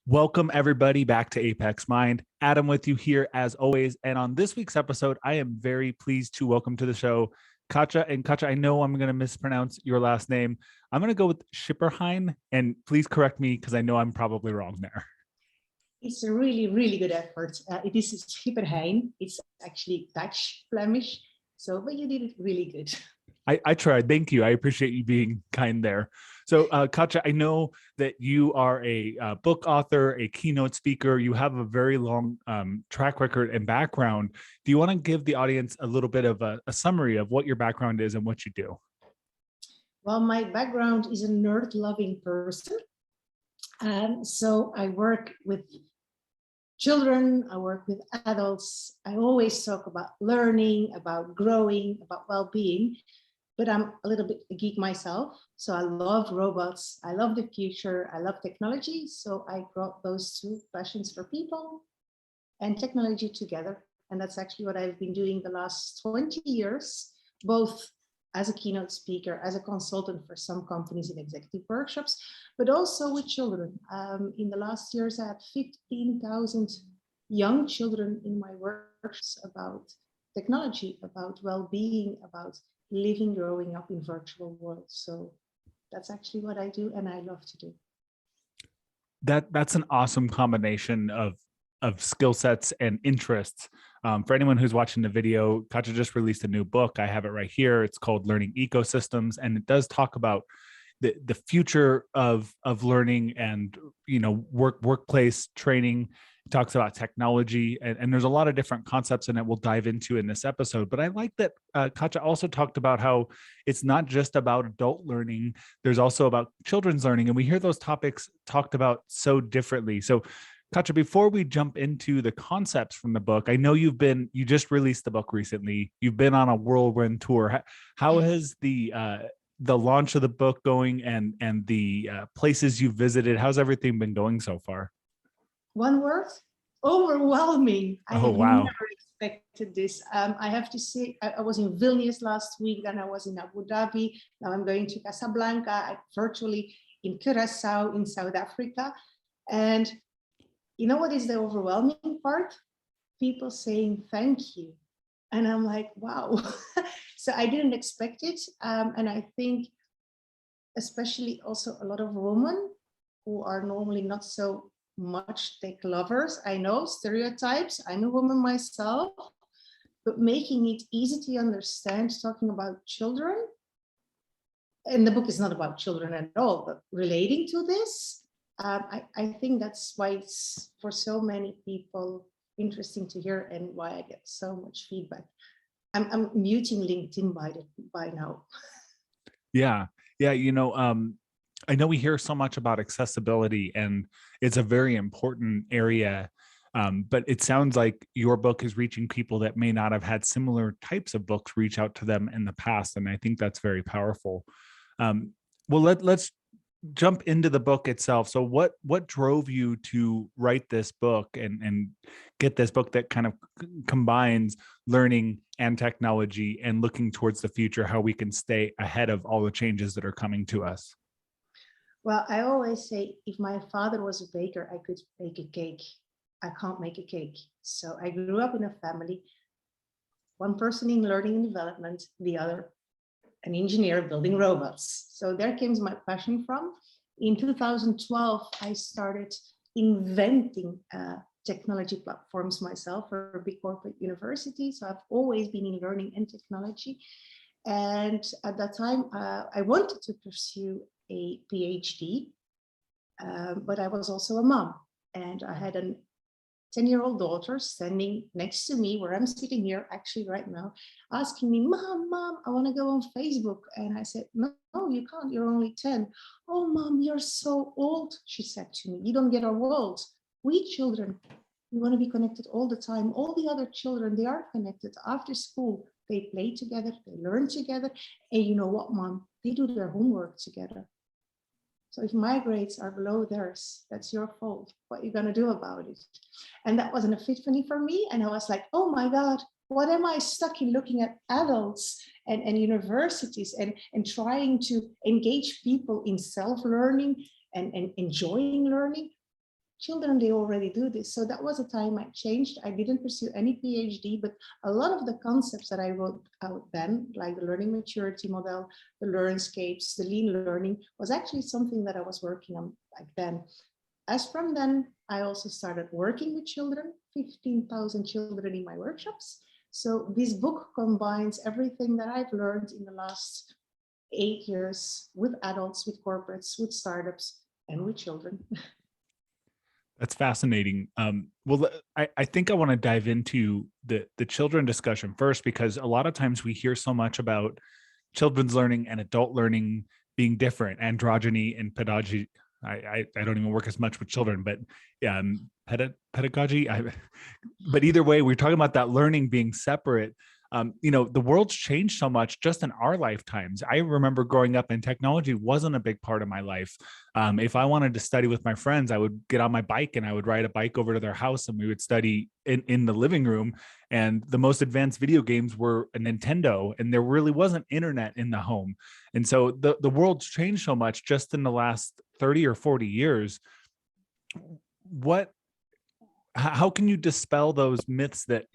Welcome, everybody, back to Apex Mind. Adam with you here as always. And on this week's episode, I am very pleased to welcome to the show Katja. And Katja, I know I'm going to mispronounce your last name. I'm going to go with Schipperheijn. And please correct me because I know I'm probably wrong there. It's a really, really good effort. It is Schipperheijn. It's actually Dutch, Flemish. But you did it really good. I tried. Thank you. I appreciate you being kind there. So, Katja, I know that you are a book author, a keynote speaker. You have a very long track record and background. Do you want to give the audience a little bit of a summary of what your background is and what you do? Well, my background is a nerd-loving person. So I work with children, I work with adults. I always talk about learning, about growing, about well-being. But I'm a little bit a geek myself. So I love robots. I love the future. I love technology. So I brought those two passions for people and technology together. And that's actually what I've been doing the last 20 years, both as a keynote speaker, as a consultant for some companies in executive workshops, but also with children. In the last years, I had 15,000 young children in my workshops about technology, about well-being, about living, growing up in virtual worlds. So that's actually what I do and I love to do. That's an awesome combination of skill sets and interests. For anyone who's watching the video, Katja just released a new book. I have it right here. It's called Learning Ecosystems, and it does talk about the future of learning and workplace training. It talks about technology, and there's a lot of different concepts in it we'll dive into in this episode. But I like that Katja also talked about how it's not just about adult learning. There's also about children's learning, and we hear those topics talked about so differently. So Katja, before we jump into the concepts from the book, I know you just released the book recently. You've been on a whirlwind tour. How has the launch of the book going and the places you've visited? How's everything been going so far? One word, overwhelming. I have wow. never expected this. I have to say, I was in Vilnius last week, then I was in Abu Dhabi. Now I'm going to Casablanca, virtually in Curaçao in South Africa. And you know what is the overwhelming part? People saying thank you. And I'm like, wow. So I didn't expect it. And I think especially also a lot of women who are normally not so much tech lovers. I know stereotypes. I'm a woman myself, but making it easy to understand, talking about children. And the book is not about children at all, but relating to this. I think that's why it's for so many people interesting to hear and why I get so much feedback. I'm muting LinkedIn by now. Yeah. I know we hear so much about accessibility, and it's a very important area. But it sounds like your book is reaching people that may not have had similar types of books reach out to them in the past. And I think that's very powerful. Well, let's jump into the book itself. So what drove you to write this book and get this book that kind of combines learning and technology and looking towards the future, how we can stay ahead of all the changes that are coming to us? Well, I always say, if my father was a baker, I could bake a cake. I can't make a cake. So I grew up in a family, one person in learning and development, the other an engineer building robots. So there came my passion from. In 2012, I started inventing technology platforms myself for a big corporate university. So I've always been in learning and technology. And at that time, I wanted to pursue a PhD, but I was also a mom. And I had a 10-year-old daughter standing next to me where I'm sitting here actually right now, asking me, Mom, I want to go on Facebook. And I said, no, you can't, you're only 10. Oh, Mom, you're so old, she said to me. You don't get our world. We children, we want to be connected all the time. All the other children, they are connected after school. They play together, they learn together. And you know what, Mom? They do their homework together. So if my grades are below theirs, that's your fault. What are you going to do about it? And that was an epiphany for me. And I was like, oh my God, what am I stuck in looking at adults and universities and trying to engage people in self-learning and enjoying learning? children, they already do this. So that was a time I changed. I didn't pursue any PhD, but a lot of the concepts that I wrote out then, like the learning maturity model, the learnscapes, the lean learning, was actually something that I was working on back then. As from then, I also started working with children, 15,000 children in my workshops. So this book combines everything that I've learned in the last 8 years with adults, with corporates, with startups, and with children. That's fascinating. Well, I think I want to dive into the children discussion first, because a lot of times we hear so much about children's learning and adult learning being different, androgyny and pedagogy. I don't even work as much with children, but pedagogy. But either way, we're talking about that learning being separate. The world's changed so much just in our lifetimes. I remember growing up and technology wasn't a big part of my life. If I wanted to study with my friends, I would get on my bike and I would ride a bike over to their house and we would study in the living room. And the most advanced video games were a Nintendo, and there really wasn't internet in the home. And so the world's changed so much just in the last 30 or 40 years. How can you dispel those myths that,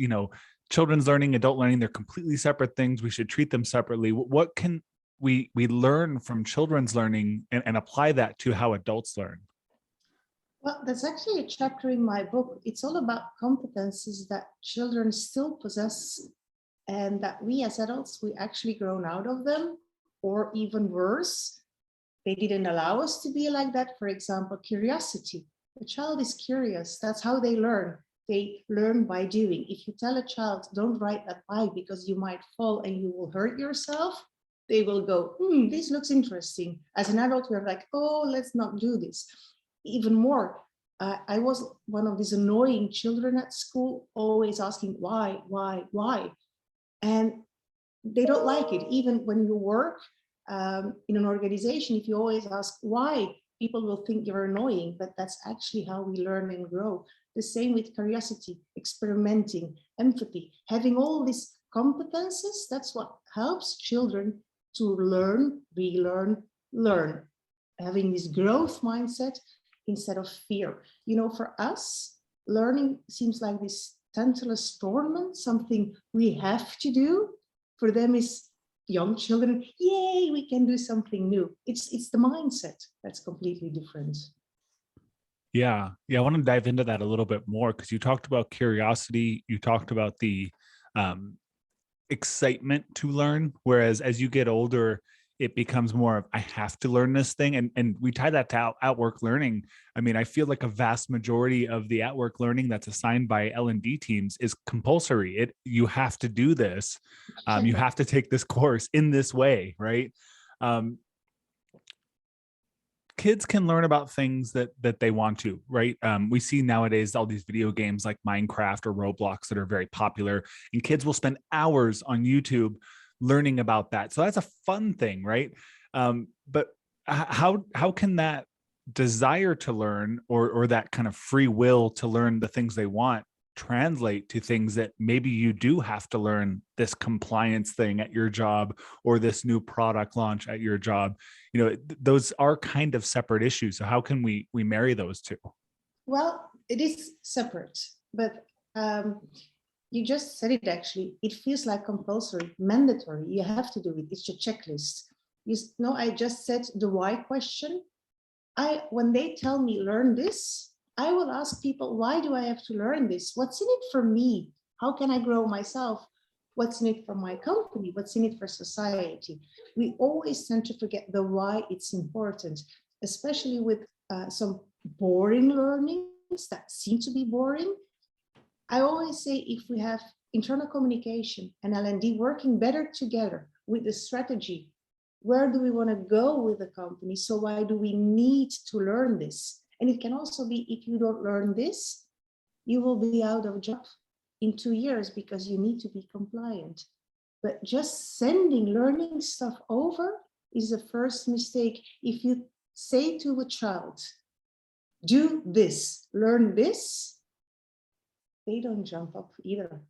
children's learning, adult learning, they're completely separate things, we should treat them separately? What can we learn from children's learning and apply that to how adults learn? Well, that's actually a chapter in my book. It's all about competences that children still possess and that we as adults, we actually grown out of them, or even worse, they didn't allow us to be like that. For example, curiosity. A child is curious. That's how they learn. They learn by doing. If you tell a child, don't ride that bike because you might fall and you will hurt yourself, they will go, this looks interesting. As an adult, we're like, oh, let's not do this. Even more, I was one of these annoying children at school, always asking why? And they don't like it. Even when you work in an organization, if you always ask why, people will think you're annoying, but that's actually how we learn and grow. The same with curiosity, experimenting, empathy, having all these competences. That's what helps children to learn, relearn, learn. Having this growth mindset instead of fear. For us, learning seems like this tantalus torment, something we have to do. For them is young children, yay, we can do something new. It's the mindset that's completely different. Yeah. I want to dive into that a little bit more, because you talked about curiosity, you talked about the excitement to learn, whereas as you get older, it becomes more of, I have to learn this thing. And we tie that to at-work learning. I mean, I feel like a vast majority of the at-work learning that's assigned by L&D teams is compulsory. You have to do this. You have to take this course in this way, right? Kids can learn about things that they want to, right? We see nowadays all these video games like Minecraft or Roblox that are very popular, and kids will spend hours on YouTube learning about that. So that's a fun thing, right? But how can that desire to learn or that kind of free will to learn the things they want translate to things that maybe you do have to learn, this compliance thing at your job or this new product launch at your job? Those are kind of separate issues. So how can we marry those two? Well, it is separate, but you just said it actually. It feels like compulsory, mandatory. You have to do it. It's your checklist. I just said the why question. When they tell me learn this, I will ask people, why do I have to learn this? What's in it for me? How can I grow myself? What's in it for my company? What's in it for society? We always tend to forget the why it's important, especially with some boring learnings that seem to be boring. I always say, if we have internal communication and L&D working better together with the strategy, where do we want to go with the company? So why do we need to learn this? And it can also be, if you don't learn this, you will be out of job in 2 years because you need to be compliant. But just sending learning stuff over is the first mistake. If you say to a child, do this, learn this, they don't jump up either.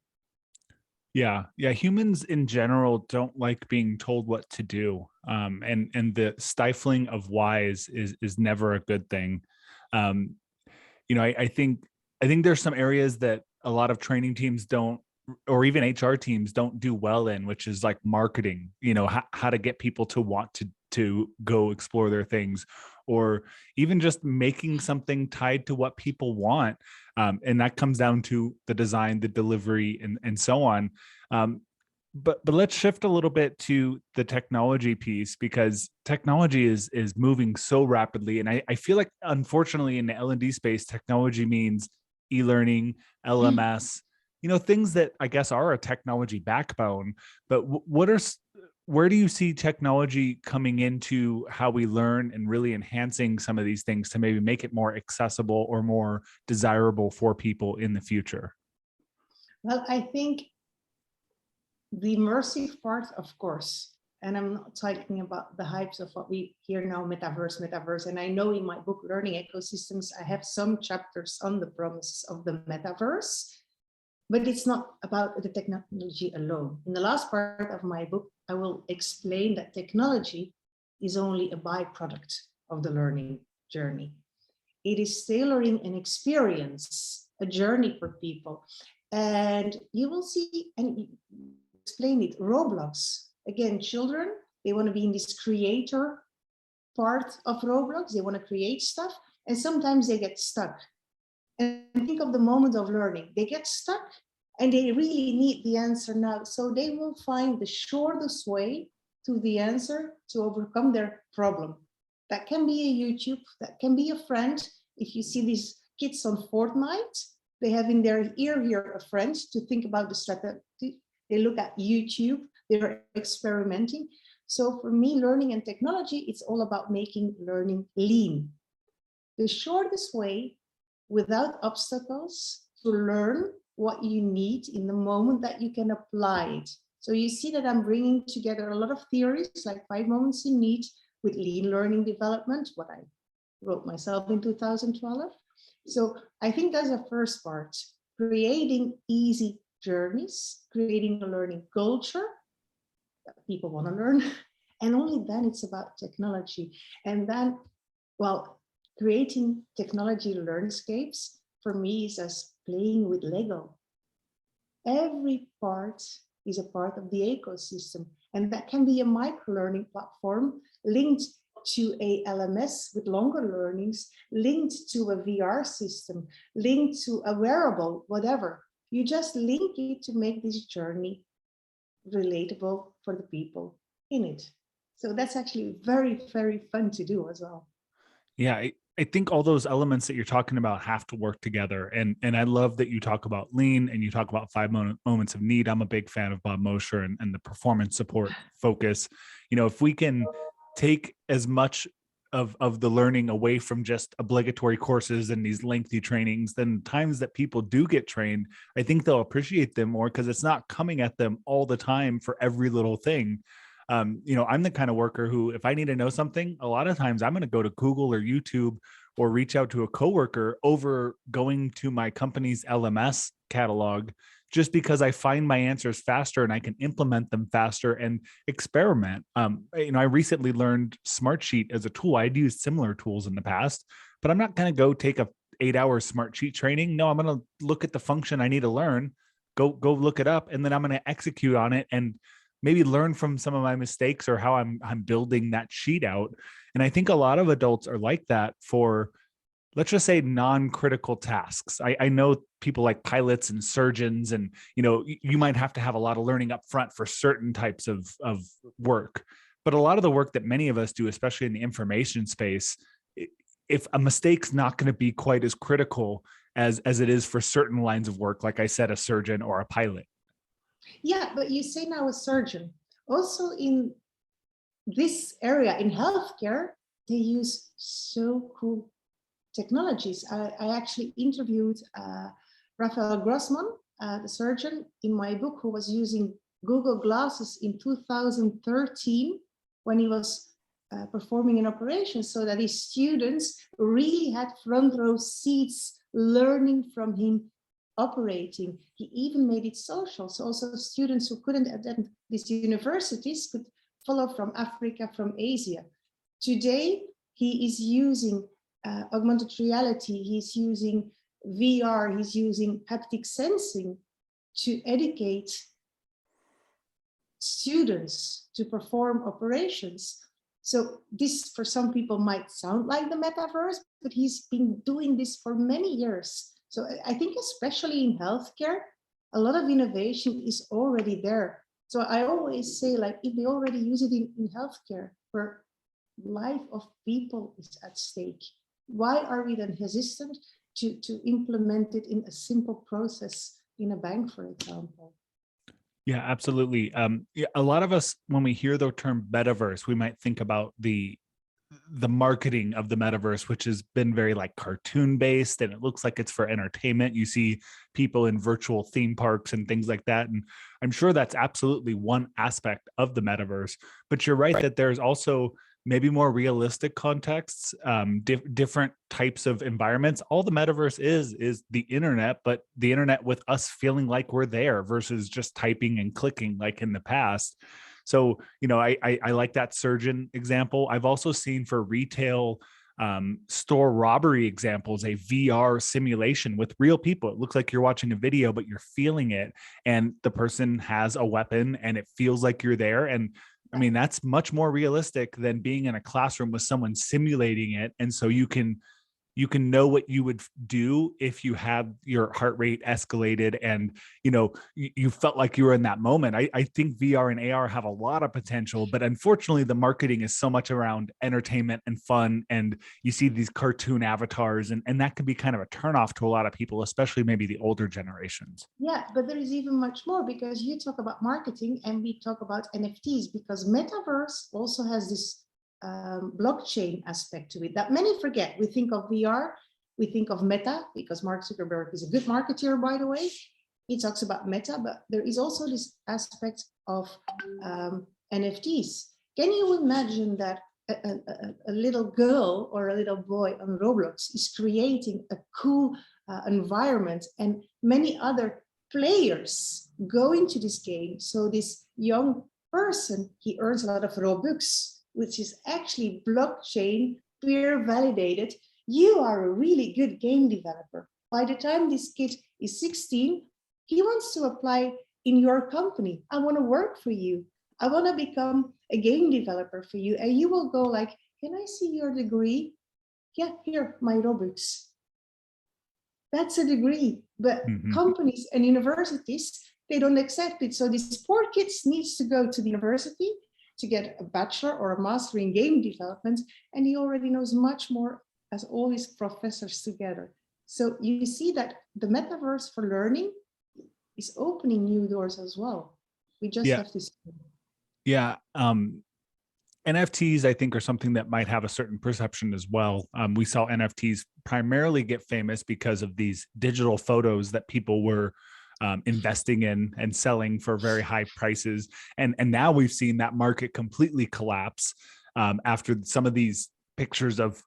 Yeah. Humans in general don't like being told what to do. And the stifling of whys is never a good thing. I think there's some areas that a lot of training teams don't, or even HR teams don't do well in, which is like marketing, how to get people to want to go explore their things, or even just making something tied to what people want. And that comes down to the design, the delivery, and so on. But let's shift a little bit to the technology piece, because technology is moving so rapidly. And I feel like, unfortunately, in the L&D space, technology means e-learning, LMS, things that I guess are a technology backbone. But where do you see technology coming into how we learn and really enhancing some of these things to maybe make it more accessible or more desirable for people in the future? Well, I think the immersive part, of course, and I'm not talking about the hypes of what we hear now, metaverse. And I know in my book, Learning Ecosystems, I have some chapters on the promise of the metaverse, but it's not about the technology alone. In the last part of my book, I will explain that technology is only a byproduct of the learning journey. It is tailoring an experience, a journey for people. And you will see, and explain it, Roblox. Again, children, they want to be in this creator part of Roblox. They want to create stuff, and sometimes they get stuck. And think of the moment of learning. They get stuck and they really need the answer now. So they will find the shortest way to the answer to overcome their problem. That can be a YouTube, that can be a friend. If you see these kids on Fortnite, they have in their ear here a friend to think about the strategy. They look at YouTube, they're experimenting. So for me, learning and technology, it's all about making learning lean. The shortest way without obstacles to learn what you need in the moment that you can apply it. So you see that I'm bringing together a lot of theories like 5 moments in need with lean learning development, what I wrote myself in 2012. So I think that's the first part, creating easy journeys, creating a learning culture that people want to learn. And only then it's about technology. And then, well, creating technology landscapes for me is as playing with Lego. Every part is a part of the ecosystem. And that can be a micro-learning platform linked to a LMS with longer learnings, linked to a VR system, linked to a wearable, whatever. You just link it to make this journey relatable for the people in it. So that's actually very, very fun to do as well. Yeah, I think all those elements that you're talking about have to work together. And I love that you talk about lean and you talk about 5 moments of need. I'm a big fan of Bob Mosher and the performance support focus. If we can take as much of the learning away from just obligatory courses and these lengthy trainings, then times that people do get trained, I think they'll appreciate them more because it's not coming at them all the time for every little thing. I'm the kind of worker who, if I need to know something, a lot of times I'm going to go to Google or YouTube or reach out to a coworker over going to my company's LMS catalog, just because I find my answers faster and I can implement them faster and experiment. I recently learned Smartsheet as a tool. I'd used similar tools in the past, but I'm not going to go take a 8-hour Smartsheet training. No, I'm going to look at the function I need to learn, go look it up, and then I'm going to execute on it and maybe learn from some of my mistakes or how I'm building that sheet out. And I think a lot of adults are like that for, let's just say, non-critical tasks. I know people like pilots and surgeons, and you might have to have a lot of learning up front for certain types of work. But a lot of the work that many of us do, especially in the information space, if a mistake's not going to be quite as critical as it is for certain lines of work, like I said, a surgeon or a pilot. Yeah, but you say now a surgeon. Also in this area, in healthcare, they use so cool technologies. I actually interviewed Rafael Grossman, the surgeon in my book, who was using Google Glasses in 2013 when he was performing an operation, so that his students really had front row seats learning from him operating. He even made it social. So also students who couldn't attend these universities could follow from Africa, from Asia. Today, he is using augmented reality, he's using VR, he's using haptic sensing to educate students to perform operations. So this, for some people, might sound like the metaverse, but he's been doing this for many years. So I think especially in healthcare, a lot of innovation is already there. So I always say, like, if they already use it in healthcare, where life of people is at stake, why are we then hesitant to implement it in a simple process in a bank, for example? Yeah, absolutely. Yeah, a lot of us, when we hear the term metaverse, we might think about the marketing of the metaverse, which has been very like cartoon based, and it looks like it's for entertainment. You see people in virtual theme parks and things like that. And I'm sure that's absolutely one aspect of the metaverse, but you're right that there's also maybe more realistic contexts, different types of environments. All the metaverse is the internet, but the internet with us feeling like we're there versus just typing and clicking like in the past. So, I like that surgeon example. I've also seen for retail store robbery examples, a VR simulation with real people. It looks like you're watching a video, but you're feeling it. And the person has a weapon and it feels like you're there. And I mean, that's much more realistic than being in a classroom with someone simulating it. And so you can know what you would do if you had your heart rate escalated and, you felt like you were in that moment. I think VR and AR have a lot of potential, but unfortunately the marketing is so much around entertainment and fun. And you see these cartoon avatars and that can be kind of a turnoff to a lot of people, especially maybe the older generations. Yeah, but there is even much more, because you talk about marketing and we talk about NFTs, because metaverse also has this blockchain aspect to it that many forget. We think of VR, we think of Meta, because Mark Zuckerberg is a good marketer, by the way. He talks about Meta, but there is also this aspect of NFTs. Can you imagine that a little girl or a little boy on Roblox is creating a cool environment, and many other players go into this game? So this young person, he earns a lot of Robux, which is actually blockchain peer validated. You are a really good game developer. By the time this kid is 16, he wants to apply in your company. I want to work for you. I want to become a game developer for you. And you will go like, can I see your degree? Yeah, here, my Robux. That's a degree, but companies and universities, they don't accept it. So these poor kids needs to go to the university to get a bachelor or a master in game development, and he already knows much more as all his professors together. So you see that the metaverse for learning is opening new doors as well. We just have to see. Yeah. NFTs, I think, are something that might have a certain perception as well. We saw NFTs primarily get famous because of these digital photos that people were investing in and selling for very high prices. And now we've seen that market completely collapse after some of these pictures of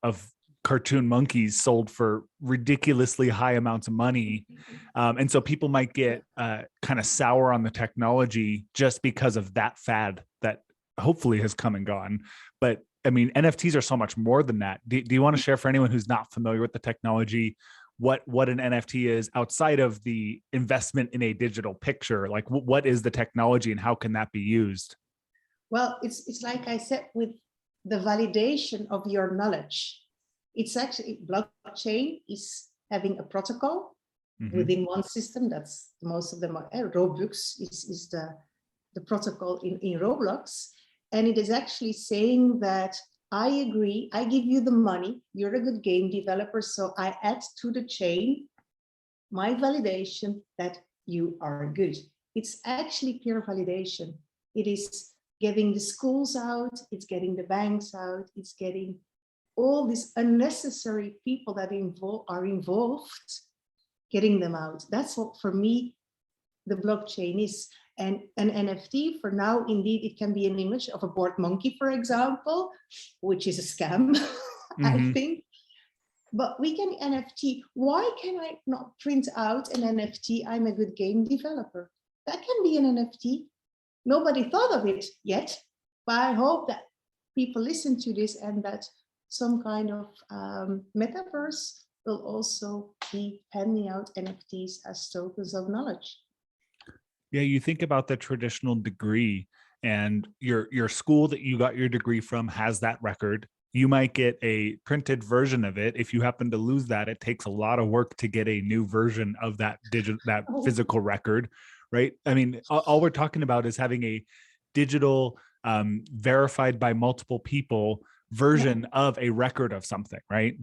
cartoon monkeys sold for ridiculously high amounts of money. And so people might get kind of sour on the technology just because of that fad that hopefully has come and gone. But I mean, NFTs are so much more than that. Do you want to share, for anyone who's not familiar with the technology, what an NFT is outside of the investment in a digital picture? Like, what is the technology and how can that be used? Well, it's like I said, with the validation of your knowledge. It's actually, blockchain is having a protocol within one system. That's most of them are. Robux is the protocol in Roblox. And it is actually saying that I agree, I give you the money, you're a good game developer, so I add to the chain my validation that you are good. It's actually peer validation. It is getting the schools out, it's getting the banks out, it's getting all these unnecessary people that are involved, getting them out. That's what, for me, the blockchain is. And an NFT, for now, indeed, it can be an image of a bored monkey, for example, which is a scam, I think. But we can NFT. Why can I not print out an NFT? I'm a good game developer. That can be an NFT. Nobody thought of it yet, but I hope that people listen to this and that some kind of metaverse will also be handing out NFTs as tokens of knowledge. Yeah, you think about the traditional degree, and your school that you got your degree from has that record. You might get a printed version of it. If you happen to lose that, it takes a lot of work to get a new version of that Oh, physical record, right? I mean, all we're talking about is having a digital, verified by multiple people version of a record of something, right?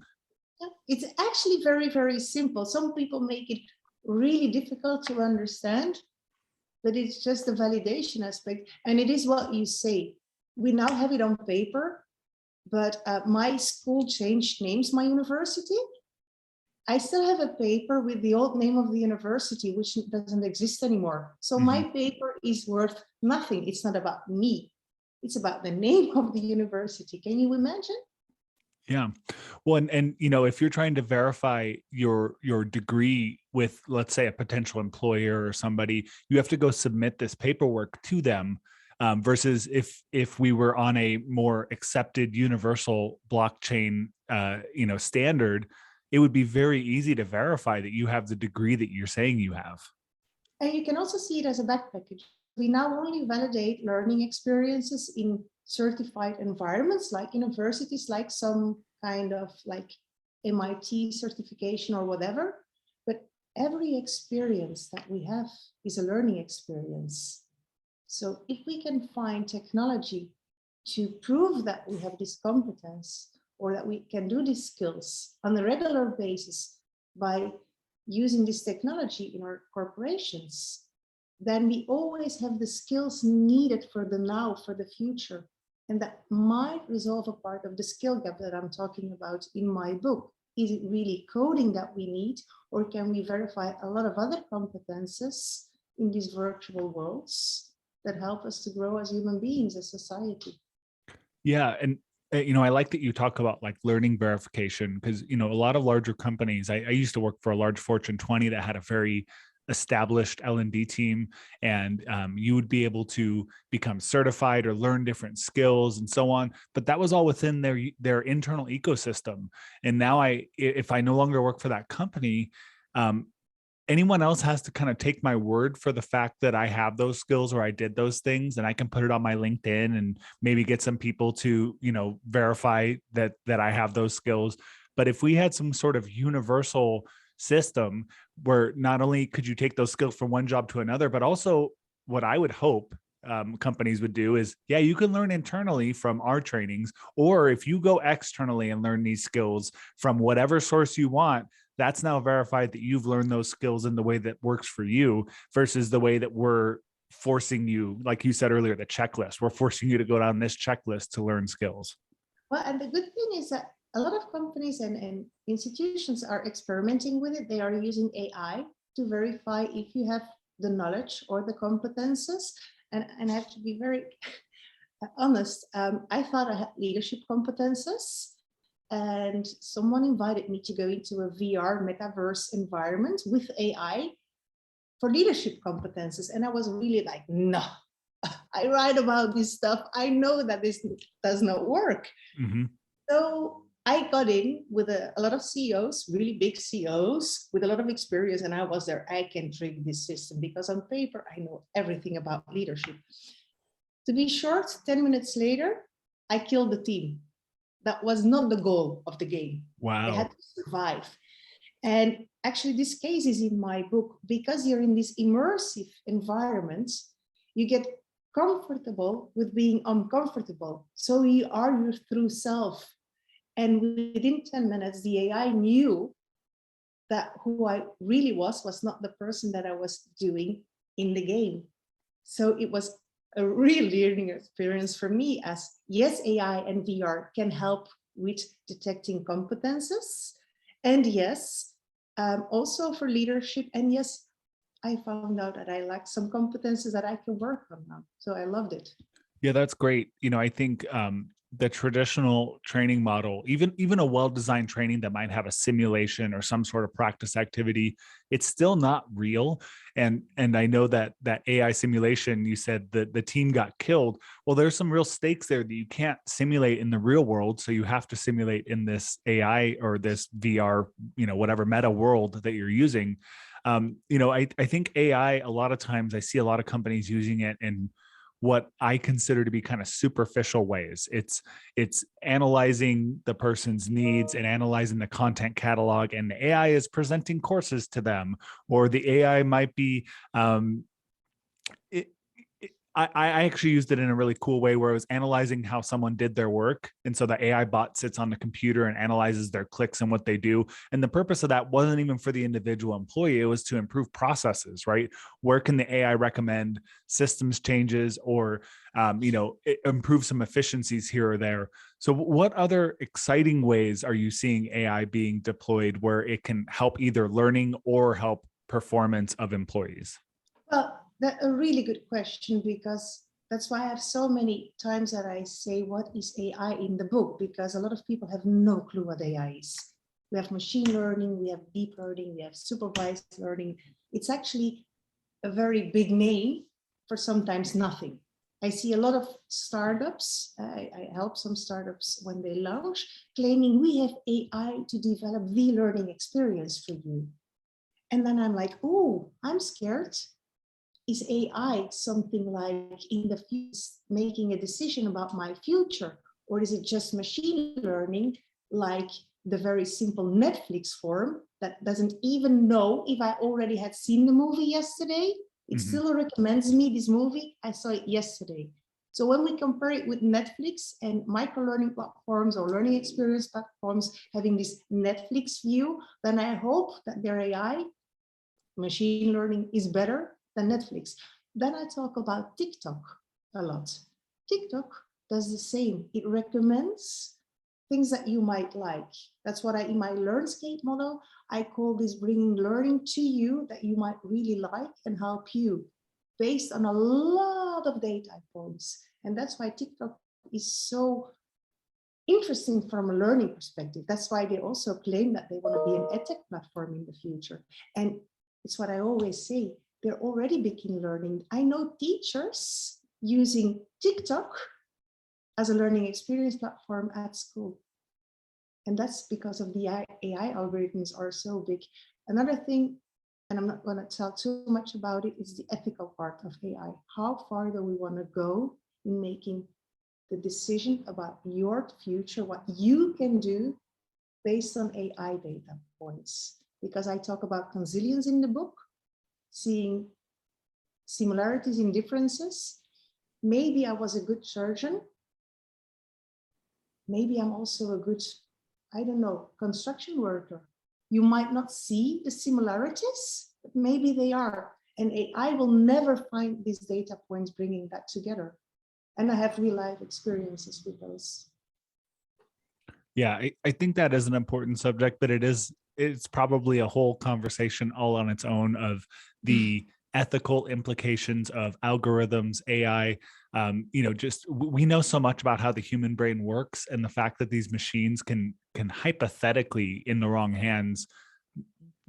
yeah. It's actually very, very simple. Some people make it really difficult to understand, but it's just the validation aspect. And it is what you say. We now have it on paper, but my school changed names, my university. I still have a paper with the old name of the university, which doesn't exist anymore. So my paper is worth nothing. It's not about me. It's about the name of the university. Can you imagine? Yeah. Well, and you know, if you're trying to verify your degree with, let's say, a potential employer or somebody, you have to go submit this paperwork to them. Versus if we were on a more accepted universal blockchain, standard, it would be very easy to verify that you have the degree that you're saying you have. And you can also see it as a back package. We now only validate learning experiences in certified environments like universities, like some kind of like MIT certification or whatever. But every experience that we have is a learning experience. So if we can find technology to prove that we have this competence or that we can do these skills on a regular basis by using this technology in our corporations, then we always have the skills needed for the now, for the future. And that might resolve a part of the skill gap that I'm talking about in my book. Is it really coding that we need, or can we verify a lot of other competences in these virtual worlds that help us to grow as human beings, as society? Yeah, and I like that you talk about like learning verification, because a lot of larger companies. I used to work for a large Fortune 20 that had a very established L&D team, and you would be able to become certified or learn different skills and so on. But that was all within their internal ecosystem. And now if I no longer work for that company, anyone else has to kind of take my word for the fact that I have those skills or I did those things, and I can put it on my LinkedIn and maybe get some people to, verify that I have those skills. But if we had some sort of universal system where not only could you take those skills from one job to another, but also what I would hope companies would do is, yeah, you can learn internally from our trainings, or if you go externally and learn these skills from whatever source you want, that's now verified that you've learned those skills in the way that works for you, versus the way that we're forcing you, like you said earlier, the checklist. We're forcing you to go down this checklist to learn skills. Well, and the good thing is that a lot of companies and institutions are experimenting with it. They are using AI to verify if you have the knowledge or the competences. And I have to be very honest, I thought I had leadership competences. And someone invited me to go into a VR metaverse environment with AI for leadership competences. And I was really like, no, I write about this stuff. I know that this does not work. Mm-hmm. So I got in with a lot of CEOs, really big CEOs with a lot of experience. And I was there, I can trick this system because on paper, I know everything about leadership. To be short, 10 minutes later, I killed the team. That was not the goal of the game. Wow. They had to survive. And actually, this case is in my book because you're in this immersive environment, you get comfortable with being uncomfortable. So you are your true self. And within 10 minutes, the AI knew that who I really was not the person that I was doing in the game. So it was a real learning experience for me, as yes, AI and VR can help with detecting competences. And yes, also for leadership. And yes, I found out that I lacked some competences that I can work on now. So I loved it. Yeah, that's great. I think the traditional training model, even a well-designed training that might have a simulation or some sort of practice activity, it's still not real. And I know that AI simulation, you said that the team got killed. Well, there's some real stakes there that you can't simulate in the real world. So you have to simulate in this AI or this VR, whatever meta world that you're using. I think AI, a lot of times I see a lot of companies using it in what I consider to be kind of superficial ways. It's analyzing the person's needs and analyzing the content catalog, and the AI is presenting courses to them, or the AI might be it, I actually used it in a really cool way where I was analyzing how someone did their work. And so the AI bot sits on the computer and analyzes their clicks and what they do. And the purpose of that wasn't even for the individual employee. It was to improve processes, right? Where can the AI recommend systems changes or, improve some efficiencies here or there? So what other exciting ways are you seeing AI being deployed where it can help either learning or help performance of employees? Well, that's a really good question, because that's why I have so many times that I say, what is AI in the book? Because a lot of people have no clue what AI is. We have machine learning, we have deep learning, we have supervised learning. It's actually a very big name for sometimes nothing. I see a lot of startups, I help some startups when they launch, claiming we have AI to develop the learning experience for you. And then I'm like, oh, I'm scared. Is AI something like in the future making a decision about my future? Or is it just machine learning, like the very simple Netflix form that doesn't even know if I already had seen the movie yesterday? It still recommends me this movie. I saw it yesterday. So when we compare it with Netflix and micro-learning platforms or learning experience platforms having this Netflix view, then I hope that their AI, machine learning, is better than Netflix. Then I talk about TikTok a lot. TikTok does the same. It recommends things that you might like. That's what in my LearnScape model, I call this bringing learning to you that you might really like and help you based on a lot of data points. And that's why TikTok is so interesting from a learning perspective. That's why they also claim that they want to be an edtech platform in the future. And it's what I always say, they're already beginning learning. I know teachers using TikTok as a learning experience platform at school. And that's because of the AI algorithms are so big. Another thing, and I'm not going to tell too much about it, is the ethical part of AI. How far do we want to go in making the decision about your future, what you can do based on AI data points? Because I talk about consilience in the book, seeing similarities in differences. Maybe I was a good surgeon. Maybe I'm also a good, I don't know, construction worker. You might not see the similarities, but maybe they are. And AI will never find these data points bringing that together. And I have real life experiences with those. Yeah, I think that is an important subject, but it's probably a whole conversation all on its own of the ethical implications of algorithms, AI. We know so much about how the human brain works, and the fact that these machines can hypothetically, in the wrong hands,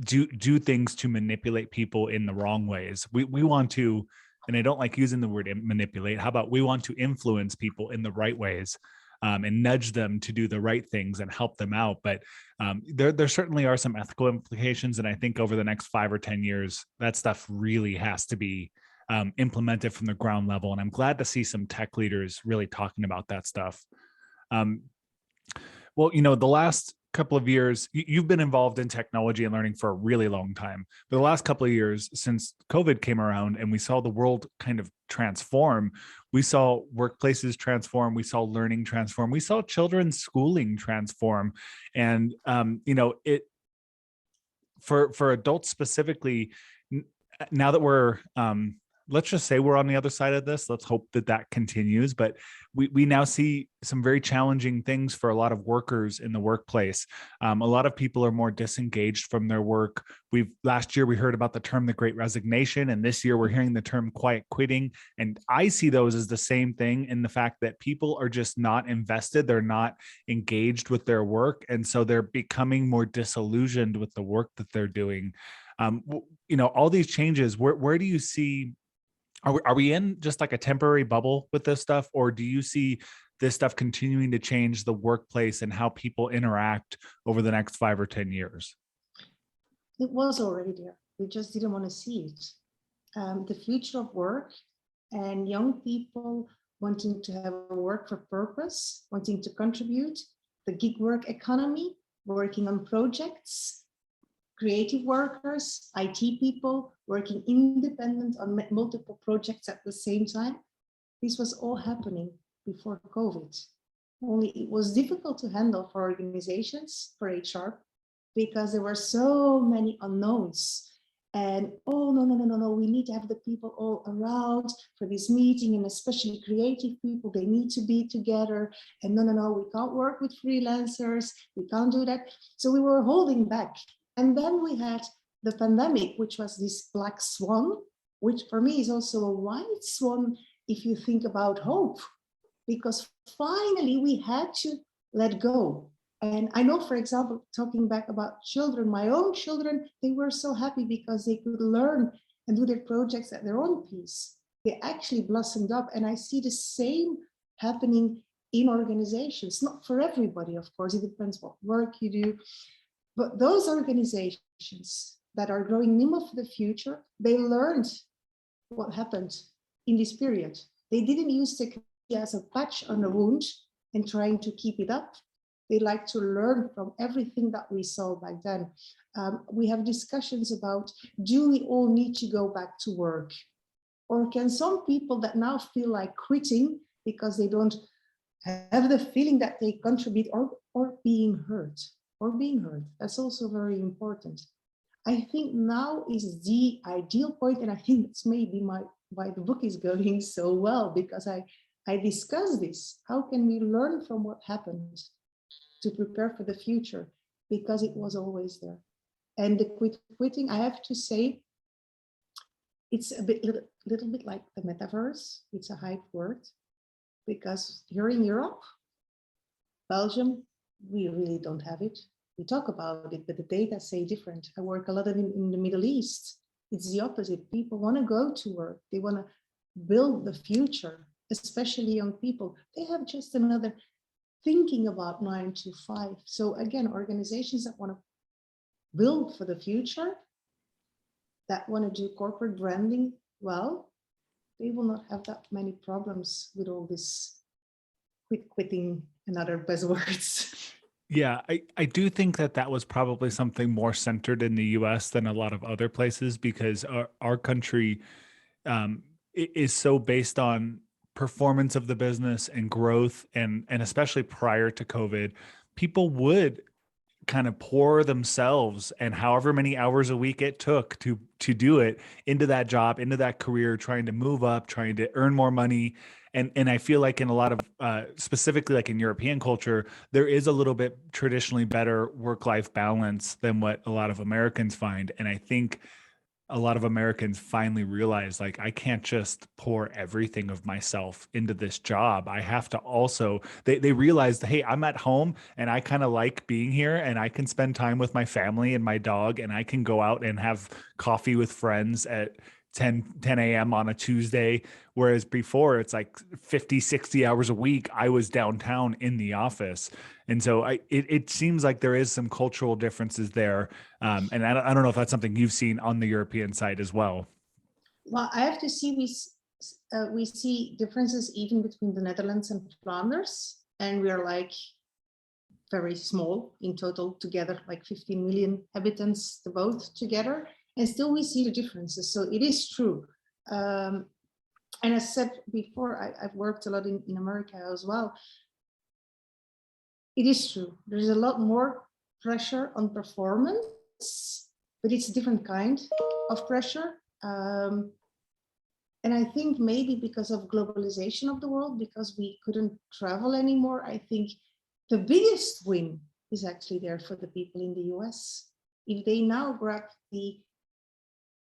do things to manipulate people in the wrong ways. We want to, and I don't like using the word manipulate. How about we want to influence people in the right ways? And nudge them to do the right things and help them out. But there certainly are some ethical implications. And I think over the next 5 or 10 years, that stuff really has to be implemented from the ground level. And I'm glad to see some tech leaders really talking about that stuff. Well, the last couple of years, you've been involved in technology and learning for a really long time. But the last couple of years, since COVID came around and we saw the world kind of transform, we saw workplaces transform, we saw learning transform, we saw children's schooling transform. And, it for adults specifically, now that we're let's just say we're on the other side of this. Let's hope that that continues. But we now see some very challenging things for a lot of workers in the workplace. A lot of people are more disengaged from their work. Last year we heard about the term the Great Resignation, and this year we're hearing the term quiet quitting. And I see those as the same thing in the fact that people are just not invested. They're not engaged with their work. And so they're becoming more disillusioned with the work that they're doing. All these changes, where do you see, are we in just like a temporary bubble with this stuff? Or do you see this stuff continuing to change the workplace and how people interact over the next 5 or 10 years? It was already there. We just didn't want to see it. The future of work and young people wanting to have a work for purpose, wanting to contribute, the gig work economy, working on projects, creative workers, IT people, working independent on multiple projects at the same time. This was all happening before COVID. Only it was difficult to handle for organizations, for HR, because there were so many unknowns. And no, we need to have the people all around for this meeting, and especially creative people, they need to be together. And no, we can't work with freelancers, we can't do that. So we were holding back. And then we had the pandemic, which was this black swan, which for me is also a white swan if you think about hope, because finally we had to let go. And I know, for example, talking back about children, my own children, they were so happy because they could learn and do their projects at their own pace. They actually blossomed up. And I see the same happening in organizations, not for everybody, of course, it depends what work you do. But those organizations that are growing nimble for the future, they learned what happened in this period. They didn't use technology as a patch on a wound and trying to keep it up. They like to learn from everything that we saw back then. We have discussions about, do we all need to go back to work? Or can some people that now feel like quitting because they don't have the feeling that they contribute, or being heard? That's also very important. I think now is the ideal point, and I think it's maybe why the book is going so well, because I discuss this. How can we learn from what happened to prepare for the future? Because it was always there. And the quitting, I have to say, it's a little bit like the metaverse. It's a hype word, because here in Europe, Belgium, we really don't have it. We talk about it, but the data say different. I work a lot in the Middle East. It's the opposite. People want to go to work. They want to build the future, especially young people. They have just another thinking about 9 to 5. So again, organizations that want to build for the future, that want to do corporate branding well, they will not have that many problems with all this quitting and other buzzwords. Yeah, I do think that was probably something more centered in the US than a lot of other places, because our country is so based on performance of the business and growth, and especially prior to COVID, people would kind of pour themselves and however many hours a week it took to do it into that job, into that career, trying to move up, trying to earn more money. And I feel like in a lot of specifically like in European culture, there is a little bit traditionally better work-life balance than what a lot of Americans find. And I think a lot of Americans finally realize, like, I can't just pour everything of myself into this job. I have to also, they realized, hey, I'm at home and I kind of like being here, and I can spend time with my family and my dog, and I can go out and have coffee with friends at 10 a.m. on a Tuesday. Whereas before it's like 50, 60 hours a week, I was downtown in the office. And so it seems like there is some cultural differences there. And I don't know if that's something you've seen on the European side as well. Well, I have to see, we see differences even between the Netherlands and Flanders, and we are like very small in total together, like 15 million inhabitants, the both together, and still we see the differences. So it is true. And as I said before, I've worked a lot in America as well. It is true. There's a lot more pressure on performance, but it's a different kind of pressure. And I think maybe because of globalization of the world, because we couldn't travel anymore, I think the biggest win is actually there for the people in the US. If they now grab the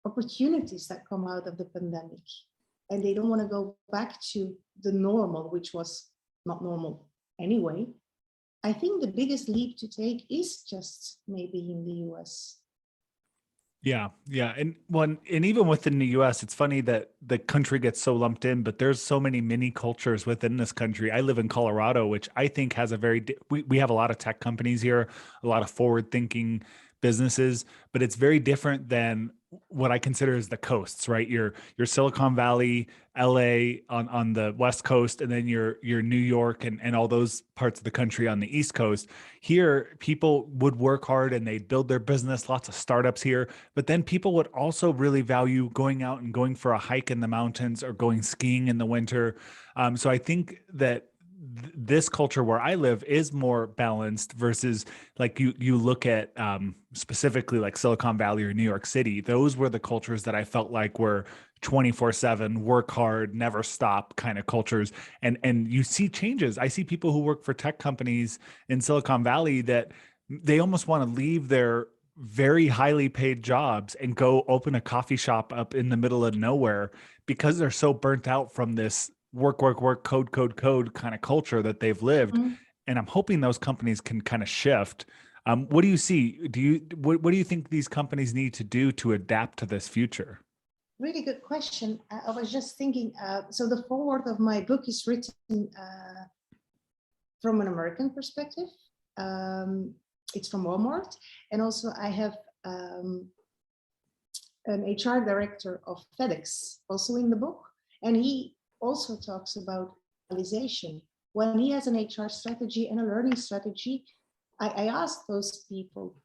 opportunities that come out of the pandemic, and they don't want to go back to the normal, which was not normal anyway, I think the biggest leap to take is just maybe in the US. Yeah, yeah. And and even within the US, it's funny that the country gets so lumped in, but there's so many mini cultures within this country. I live in Colorado, which I think has a we have a lot of tech companies here, a lot of forward thinking businesses, but it's very different than what I consider as the coasts, right? Your Silicon Valley, LA on the West Coast, and then your New York and all those parts of the country on the East Coast. Here, people would work hard and they'd build their business, lots of startups here. But then people would also really value going out and going for a hike in the mountains or going skiing in the winter. So I think that this culture where I live is more balanced versus like you look at specifically like Silicon Valley or New York City. Those were the cultures that I felt like were 24/7, work hard, never stop kind of cultures. And you see changes. I see people who work for tech companies in Silicon Valley that they almost want to leave their very highly paid jobs and go open a coffee shop up in the middle of nowhere because they're so burnt out from this work, code kind of culture that they've lived. Mhm. And I'm hoping those companies can kind of shift. What do you see? What do you think these companies need to do to adapt to this future? Really good question. I was just thinking, so the foreword of my book is written from an American perspective. It's from Walmart. And also I have an HR director of FedEx also in the book. And he also talks about realization. When he has an HR strategy and a learning strategy, I asked those people,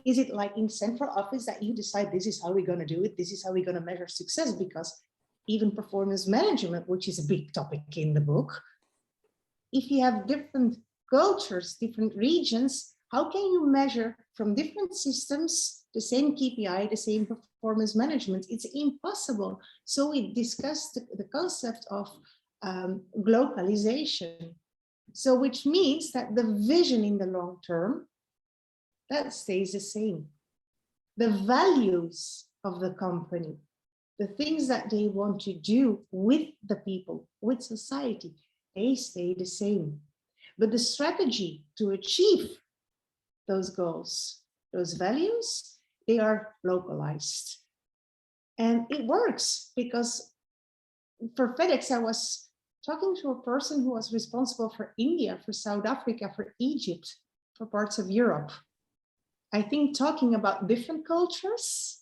is it like in central office that you decide this is how we're going to do it? This is how we're going to measure success? Because even performance management, which is a big topic in the book, if you have different cultures, different regions, how can you measure from different systems the same KPI, the same performance management? It's impossible. So we discussed the concept of globalization. So which means that the vision in the long term, that stays the same. The values of the company, the things that they want to do with the people, with society, they stay the same. But the strategy to achieve those goals, those values, they are localized. And it works because for FedEx, I was talking to a person who was responsible for India, for South Africa, for Egypt, for parts of Europe. I think talking about different cultures,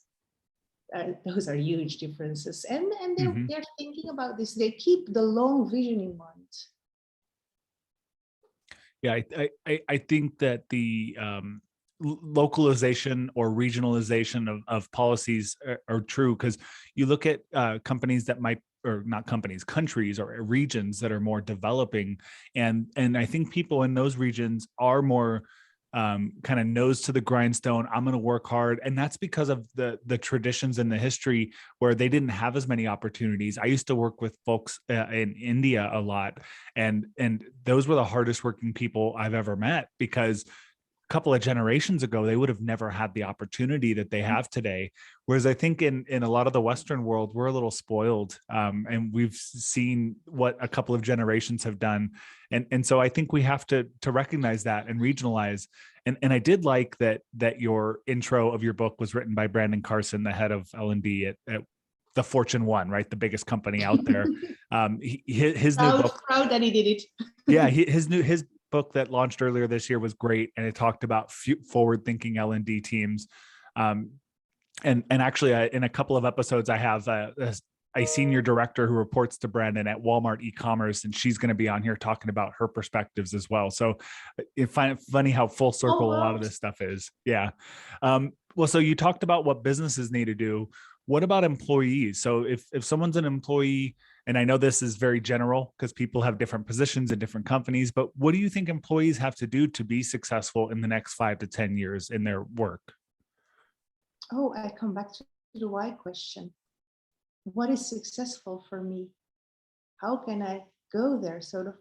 those are huge differences. And they're thinking about this. They keep the long vision in mind. Yeah, I think that the localization or regionalization of policies are true because you look at companies that might, or not companies, countries or regions that are more developing, and I think people in those regions are more kind of nose to the grindstone. I'm going to work hard, and that's because of the traditions and the history where they didn't have as many opportunities. I used to work with folks in India a lot, and those were the hardest working people I've ever met because a couple of generations ago they would have never had the opportunity that they have today. Whereas I think in a lot of the Western world we're a little spoiled, and we've seen what a couple of generations have done, and so I think we have to recognize that and regionalize. And I did like that your intro of your book was written by Brandon Carson, the head of L&D at the Fortune 1, right, the biggest company out there. His new book, proud that he did it. yeah, his book that launched earlier this year was great, and it talked about forward-thinking L&D teams. And actually, in a couple of episodes, I have a senior director who reports to Brandon at Walmart e-commerce, and she's going to be on here talking about her perspectives as well. So I find it funny how full circle a lot of this stuff is. Yeah. Well, so you talked about what businesses need to do. What about employees? So if someone's an employee, and I know this is very general because people have different positions in different companies, but what do you think employees have to do to be successful in the next 5 to 10 years in their work? Oh, I come back to the why question. what is successful for me? How can I go there? Sort of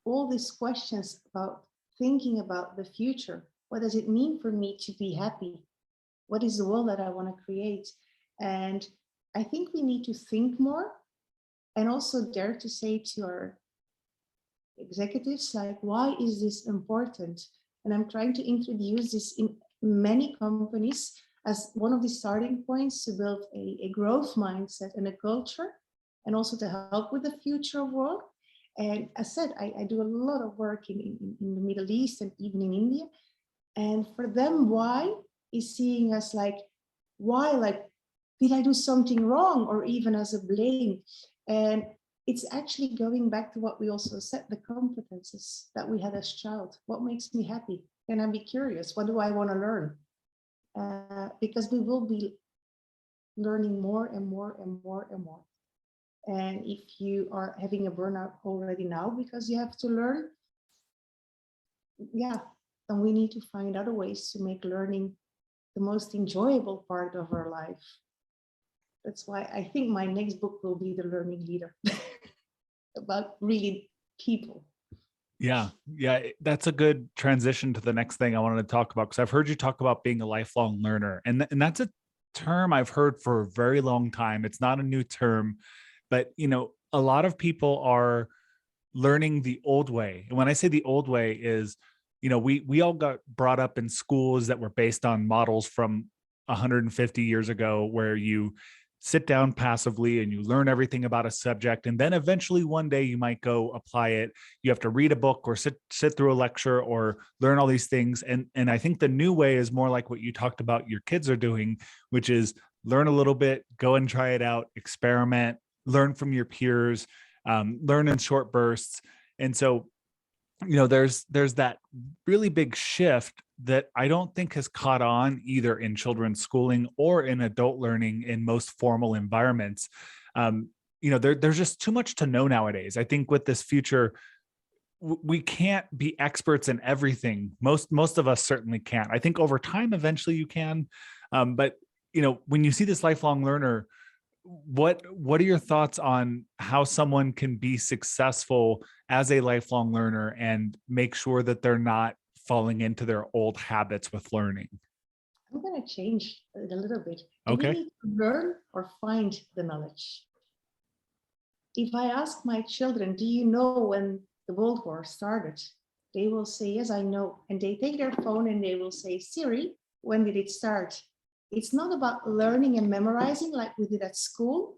all these questions about thinking about the future. What does it mean for me to be happy? What is the world that I want to create? And I think we need to think more and also dare to say to our executives, like, why is this important? And I'm trying to introduce this in many companies as one of the starting points to build a growth mindset and a culture, and also to help with the future of work. And as said, I do a lot of work in the Middle East and even in India. And for them, why is seeing us like, why, like, did I do something wrong, or even as a blame? And it's actually going back to what we also said, the competences that we had as child. What makes me happy? Can I be curious? What do I want to learn? Because we will be learning more and more and more and more. And if you are having a burnout already now because you have to learn, yeah, then we need to find other ways to make learning the most enjoyable part of our life. That's why I think my next book will be The Learning Leader, about really people. Yeah, that's a good transition to the next thing I wanted to talk about, because I've heard you talk about being a lifelong learner, and that's a term I've heard for a very long time. It's not a new term, but a lot of people are learning the old way. And when I say the old way is, we all got brought up in schools that were based on models from 150 years ago, where you sit down passively and you learn everything about a subject, and then eventually one day you might go apply it. You have to read a book or sit through a lecture or learn all these things. And I think the new way is more like what you talked about your kids are doing, which is learn a little bit, go and try it out, experiment, learn from your peers, learn in short bursts. And so there's that really big shift that I don't think has caught on either in children's schooling or in adult learning in most formal environments. There's just too much to know nowadays. I think with this future, we can't be experts in everything. Most of us certainly can't. I think over time, eventually you can. But when you see this lifelong learner, what are your thoughts on how someone can be successful as a lifelong learner and make sure that they're not falling into their old habits with learning? I'm going to change it a little bit. Do Okay. we need to learn or find the knowledge? If I ask my children, do you know when the World War started? They will say, yes, I know. And they take their phone and they will say, Siri, when did it start? It's not about learning and memorizing like we did at school.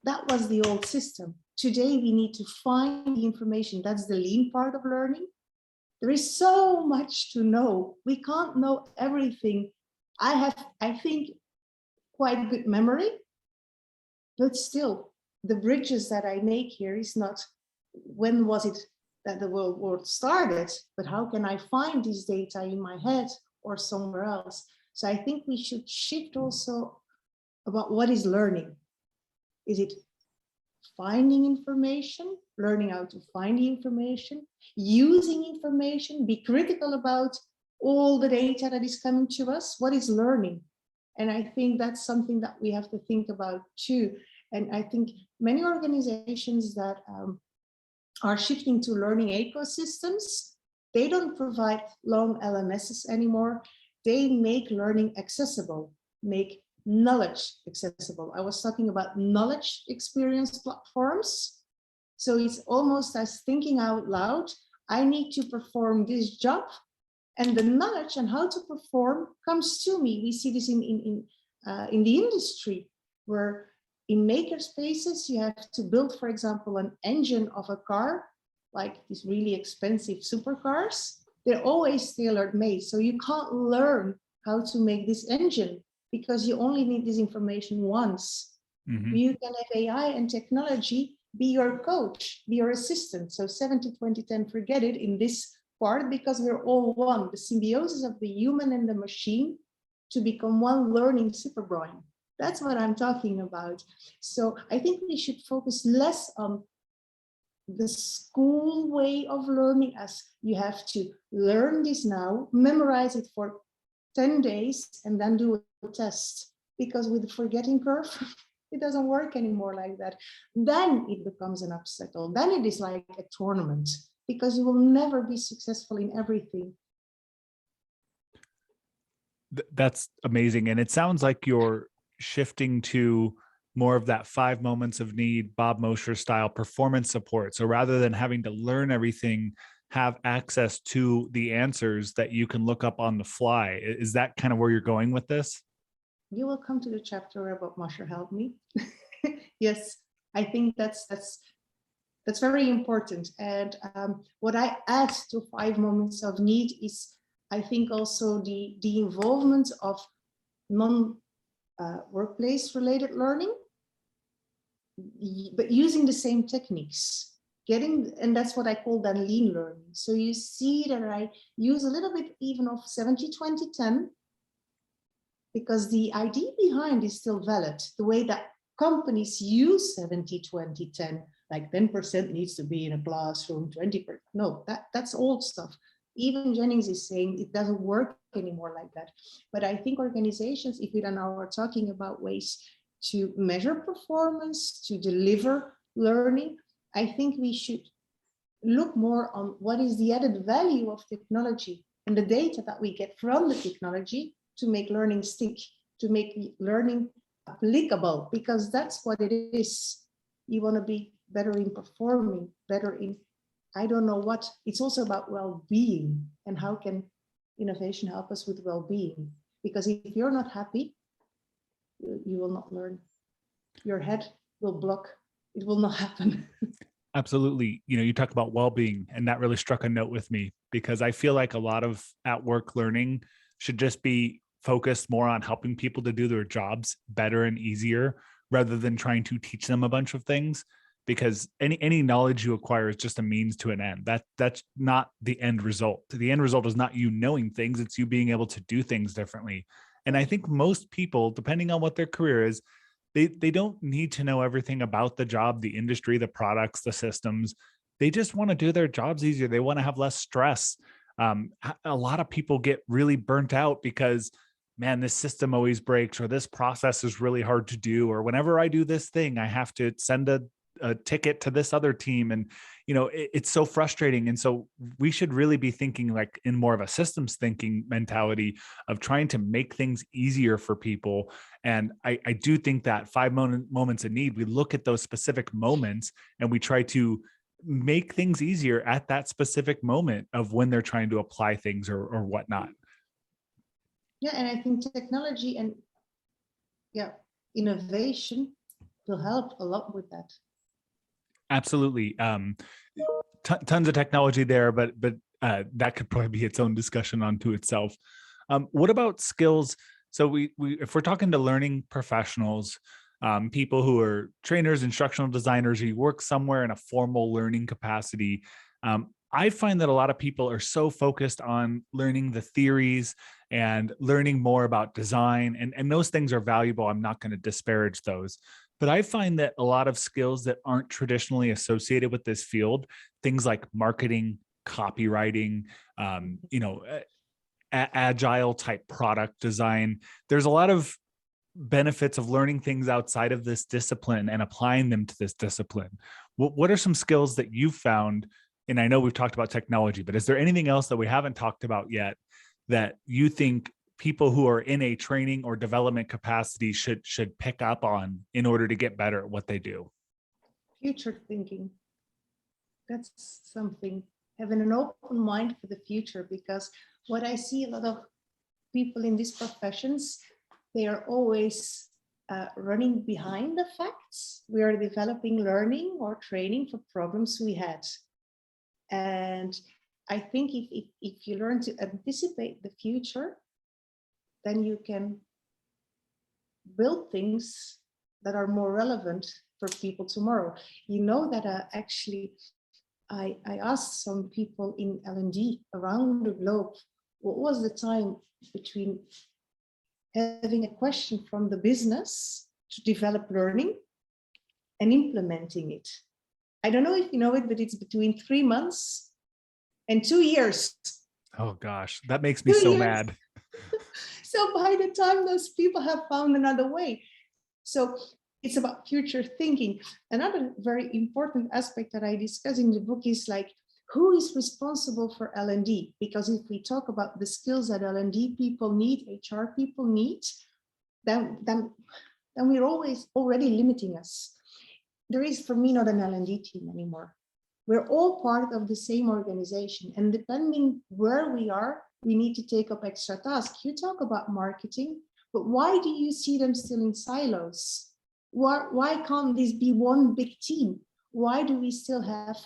That was the old system. Today, we need to find the information. That's the lean part of learning. There is so much to know. We can't know everything. I have, I think, quite good memory, but still, the bridges that I make here is not when was it that the World War started, but how can I find this data in my head or somewhere else? So I think we should shift also about what is learning. Is it finding information, learning how to find the information, using information, be critical about all the data that is coming to us? What is learning? And I think that's something that we have to think about too. And I think many organizations that are shifting to learning ecosystems, they don't provide long LMSs anymore. They make learning accessible, make knowledge accessible. I was talking about knowledge experience platforms. So it's almost as thinking out loud. I need to perform this job, and the knowledge on how to perform comes to me. We see this in the industry, where in maker spaces, you have to build, for example, an engine of a car, like these really expensive supercars. They're always tailor made. So you can't learn how to make this engine because you only need this information once. Mm-hmm. You can have AI and technology be your coach, be your assistant. So 70-20-10, forget it in this part, because we're all one. The symbiosis of the human and the machine to become one learning super brain. That's what I'm talking about. So I think we should focus less on the school way of learning, as you have to learn this now, memorize it for 10 days, and then do a test. Because with the forgetting curve, It doesn't work anymore like that. Then it becomes an obstacle. Then it is like a tournament, because you will never be successful in everything. That's amazing. And it sounds like you're shifting to more of that 5 moments of need, Bob Mosher style performance support. So rather than having to learn everything, have access to the answers that you can look up on the fly. Is that kind of where you're going with this? You will come to the chapter where Bob Mosher helped me. Yes, I think that's very important. And what I add to 5 moments of need is, I think, also the involvement of non-workplace related learning, but using the same techniques. And that's what I call then lean learning. So you see that I use a little bit even of 70-20-10, because the idea behind is still valid. The way that companies use 70-20-10, like 10% needs to be in a classroom, 20%. No, that's old stuff. Even Jennings is saying it doesn't work anymore like that. But I think organizations, if we now are talking about ways to measure performance, to deliver learning, I think we should look more on what is the added value of technology and the data that we get from the technology to make learning stick, to make learning applicable, because that's what it is. You want to be better in performing, better in, I don't know what. It's also about well-being, and how can innovation help us with well-being? Because if you're not happy, you will not learn. Your head will block. It will not happen. Absolutely. You talk about well-being, and that really struck a note with me, because I feel like a lot of at-work learning should just be focused more on helping people to do their jobs better and easier, rather than trying to teach them a bunch of things, because any knowledge you acquire is just a means to an end. That's not the end result. The end result is not you knowing things, it's you being able to do things differently. And I think most people, depending on what their career is, they don't need to know everything about the job, the industry, the products, the systems. They just want to do their jobs easier. They want to have less stress. A lot of people get really burnt out because, man, this system always breaks, or this process is really hard to do, or whenever I do this thing, I have to send a ticket to this other team. And, it's so frustrating. And so we should really be thinking like in more of a systems thinking mentality of trying to make things easier for people. And I do think that 5 moments of need, we look at those specific moments and we try to make things easier at that specific moment of when they're trying to apply things or whatnot. Yeah, and I think technology and innovation will help a lot with that. Absolutely. Tons of technology there, but that could probably be its own discussion unto itself. What about skills? So we if we're talking to learning professionals, people who are trainers, instructional designers, who work somewhere in a formal learning capacity, I find that a lot of people are so focused on learning the theories and learning more about design, and those things are valuable. I'm not going to disparage those. But I find that a lot of skills that aren't traditionally associated with this field, things like marketing, copywriting, agile type product design, there's a lot of benefits of learning things outside of this discipline and applying them to this discipline. What are some skills that you've found? And I know we've talked about technology, but is there anything else that we haven't talked about yet that you think people who are in a training or development capacity should pick up on in order to get better at what they do? Future thinking. That's something, having an open mind for the future, because what I see a lot of people in these professions, they are always running behind the facts. We are developing learning or training for problems we had. And I think if you learn to anticipate the future, then you can build things that are more relevant for people tomorrow. You know that actually, I asked some people in L&D around the globe, what was the time between having a question from the business to develop learning and implementing it? I don't know if you know it, but it's between 3 months and 2 years. Oh gosh, that makes me so mad. So by the time those people have found another way. So It's about future thinking. Another very important aspect that I discuss in the book is like, who is responsible for L&D? Because if we talk about the skills that L&D people need, HR people need, then we're always already limiting us. There is, for me, not an L&D team anymore. We're all part of the same organization, and depending where we are, we need to take up extra tasks. You talk about marketing, but why do you see them still in silos? Why can't this be one big team? Why do we still have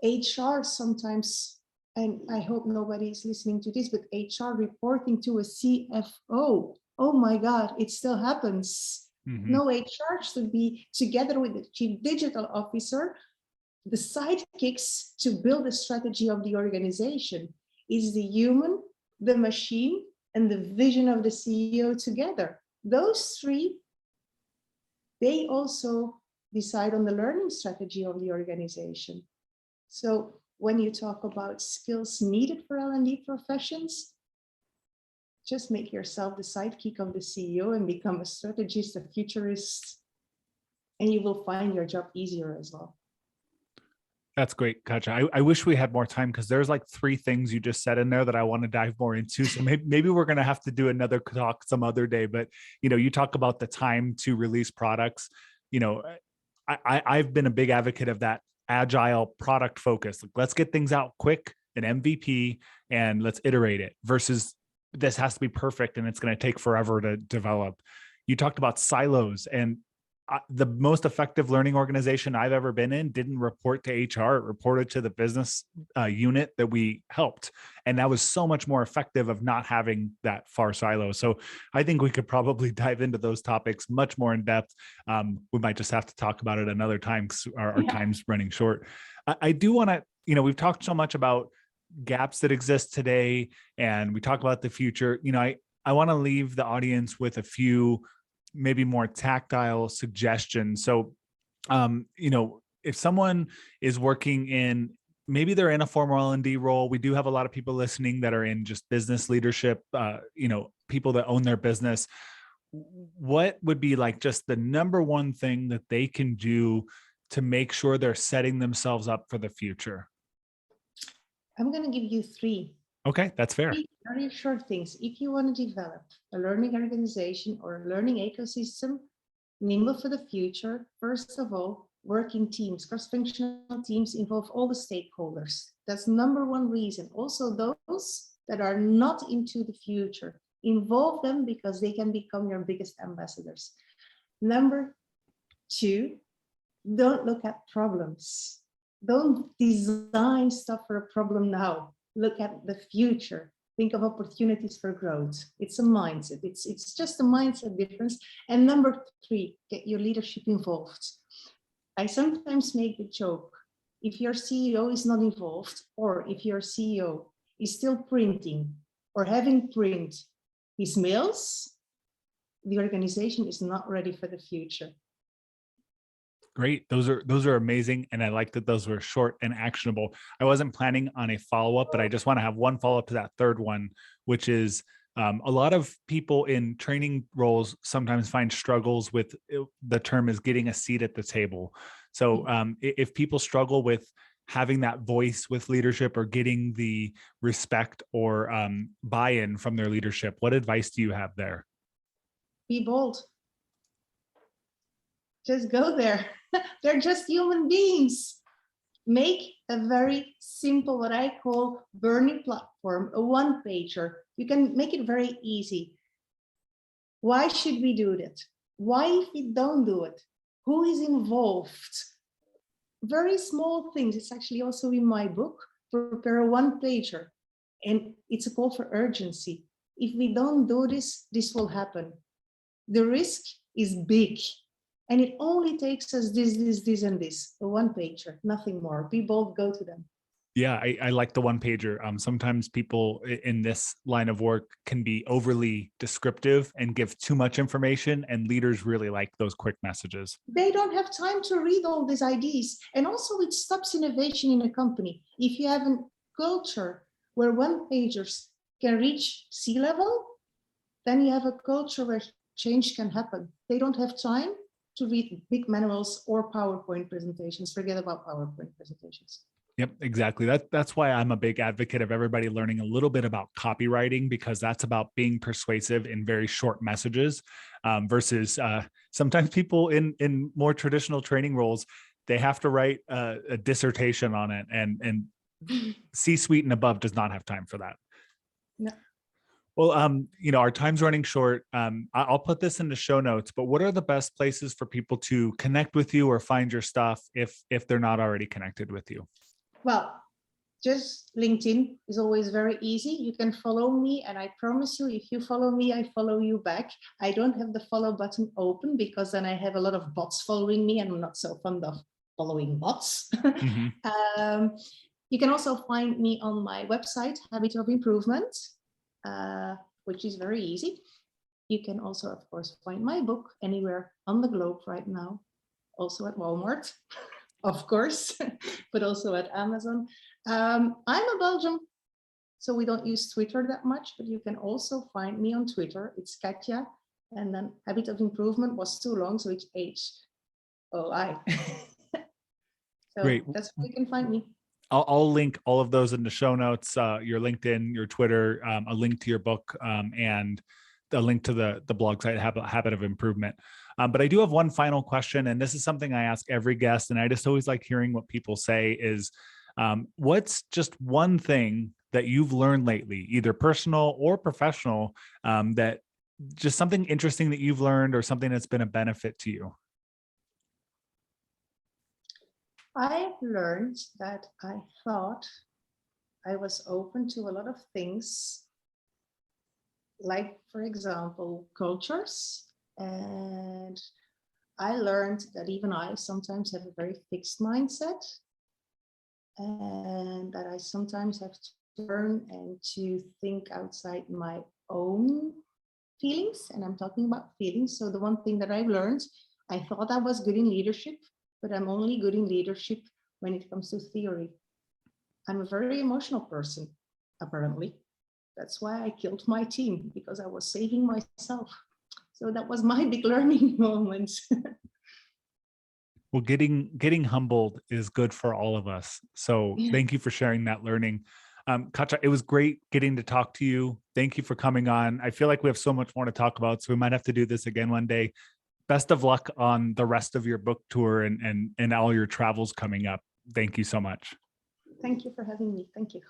HR sometimes, and I hope nobody is listening to this, but HR reporting to a CFO? Oh my God, it still happens. Mm-hmm. No, HR should be together with the chief digital officer, the sidekicks to build a strategy of the organization. Is the human, the machine, and the vision of the CEO together. Those three, they also decide on the learning strategy of the organization. So when you talk about skills needed for L&D professions, just make yourself the sidekick of the CEO and become a strategist, a futurist, and you will find your job easier as well. That's great, Katja. I wish we had more time because there's like 3 things you just said in there that I want to dive more into. So maybe we're going to have to do another talk some other day. But, you talk about the time to release products. I've been a big advocate of that agile product focus. Like, let's get things out quick, an MVP, and let's iterate it versus this has to be perfect and it's going to take forever to develop. You talked about silos, and the most effective learning organization I've ever been in didn't report to HR, it reported to the business unit that we helped. And that was so much more effective of not having that far silo. So I think we could probably dive into those topics much more in depth. We might just have to talk about it another time because our time's running short. I do want to, we've talked so much about gaps that exist today, and we talk about the future. I want to leave the audience with a few maybe more tactile suggestions. So, if someone is working in, maybe they're in a formal L&D role, we do have a lot of people listening that are in just business leadership, people that own their business. What would be like just the number one thing that they can do to make sure they're setting themselves up for the future? I'm going to give you 3. Okay, that's fair. 3 very short things. If you want to develop a learning organization or a learning ecosystem nimble for the future, first of all, working teams, cross-functional teams involve all the stakeholders. That's number 1 reason. Also, those that are not into the future, involve them because they can become your biggest ambassadors. Number 2, don't look at problems. Don't design stuff for a problem now. Look at the future. Think of opportunities for growth. It's a mindset. It's just a mindset difference. And number 3, get your leadership involved. I sometimes make the joke, if your CEO is not involved, or if your CEO is still printing or having print his mails, the organization is not ready for the future. Great. Those are amazing. And I like that those were short and actionable. I wasn't planning on a follow-up, but I just want to have one follow-up to that third one, which is a lot of people in training roles sometimes find struggles with the term is getting a seat at the table. So if people struggle with having that voice with leadership or getting the respect or buy-in from their leadership, what advice do you have there? Be bold. Just go there. They're just human beings. Make a very simple, what I call burning platform, a 1-pager. You can make it very easy. Why should we do that? Why if we don't do it? Who is involved? Very small things. It's actually also in my book. Prepare a 1-pager. And it's a call for urgency. If we don't do this, this will happen. The risk is big. And it only takes us this, and this. A 1-pager, nothing more. Be bold, go to them. Yeah, I like the 1-pager. Sometimes people in this line of work can be overly descriptive and give too much information, and leaders really like those quick messages. They don't have time to read all these ideas. And also it stops innovation in a company. If you have a culture where 1-pagers can reach C-level, then you have a culture where change can happen. They don't have time. to read big manuals or PowerPoint presentations. Forget about PowerPoint presentations. Yep, exactly. That's why I'm a big advocate of everybody learning a little bit about copywriting, because that's about being persuasive in very short messages, versus sometimes people in more traditional training roles, they have to write a dissertation on it, and C-suite and above does not have time for that. No. Well, our time's running short. I'll put this in the show notes, but what are the best places for people to connect with you or find your stuff if they're not already connected with you? Well, just LinkedIn is always very easy. You can follow me, and I promise you, if you follow me, I follow you back. I don't have the follow button open because then I have a lot of bots following me, and I'm not so fond of following bots. Mm-hmm. You can also find me on my website, Habit of Improvement, which is very easy. You can also, of course, find my book anywhere on the globe right now, also at Walmart. Of course, but also at Amazon. I'm a Belgian, so we don't use Twitter that much, but you can also find me on Twitter. It's Katja, and then Habit of Improvement was too long, so it's HOI. So Great. that's where you can find me. I'll link all of those in the show notes, your LinkedIn, your Twitter, a link to your book, and a link to the blog site, Habit of Improvement. But I do have one final question, and this is something I ask every guest, and I just always like hearing what people say is, what's just one thing that you've learned lately, either personal or professional, that just something interesting that you've learned or something that's been a benefit to you? I've learned that I thought I was open to a lot of things, like, for example, cultures. And I learned that even I sometimes have a very fixed mindset, and that I sometimes have to learn and to think outside my own feelings. And I'm talking about feelings. So the one thing that I've learned, I thought I was good in leadership, but I'm only good in leadership when it comes to theory. I'm a very emotional person, apparently. That's why I killed my team, because I was saving myself. So that was my big learning moment. Well, getting humbled is good for all of us. So thank you for sharing that learning. Katja, it was great getting to talk to you. Thank you for coming on. I feel like we have so much more to talk about, so we might have to do this again one day. Best of luck on the rest of your book tour and all your travels coming up. Thank you so much. Thank you for having me. Thank you.